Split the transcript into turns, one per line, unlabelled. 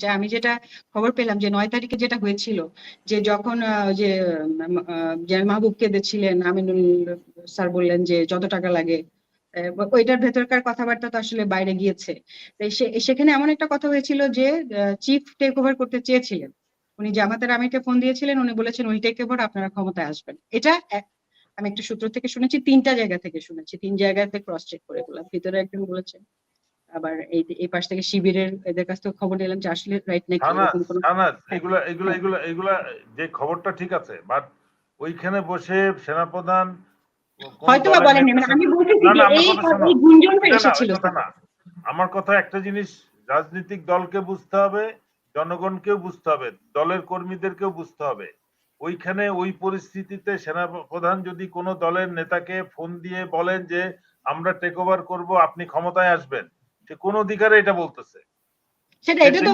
যে আমি যেটা খবর পেলাম যে 9 তারিখে যেটা হয়েছিল যে যখন যে জেনারেল মাহবুব কেঁদেছিলেন, আমিনুল স্যার বললেন যে যত টাকা লাগে, ওইটার ভেতরকার কথাবার্তা তো আসলে বাইরে গিয়েছে। তাই সেখানে এমন একটা কথা হয়েছিল যে চিফ টেক ওভার করতে চেয়েছিলেন, উনি জামাতের আমিরকে ফোন দিয়েছিলেন, উনি বলেছেন উইল টেক ওভার, আপনারা ক্ষমতায় আসবেন। এটা আমি একটা সূত্র থেকে শুনেছি, 3টা জায়গা থেকে শুনেছি, 3 জায়গাতে ক্রস চেক করে বললাম। ভিতরে একজন বলেছেন, আবার এই পাশ থেকে শিবিরের এদের কাছ থেকে খবর নিলাম যে আসলে রাইট নাকি এরকম কোনো
এগুলা এগুলা এগুলা এগুলা যে খবরটা ঠিক আছে, বাট ওইখানে বসে সেনাপ্রধান
হয়তো বা বলেন, মানে আমি বলতেছি যে এই গুঞ্জনটা এসেছিল।
আমার কথা একটা জিনিস রাজনৈতিক দলকে বুঝতে হবে, জনগণকেও বুঝতে হবে, দলের কর্মীদেরকেও বুঝতে হবে। ওইখানে ওই পরিস্থিতিতে সেনাপ্রধান যদি কোনো দলের নেতাকে ফোন দিয়ে বলেন যে আমরা টেক ওভার করবো, আপনি ক্ষমতায় আসবেন, সে কোন অধিকারে এটা বলতেছে?
সেটা এটা তো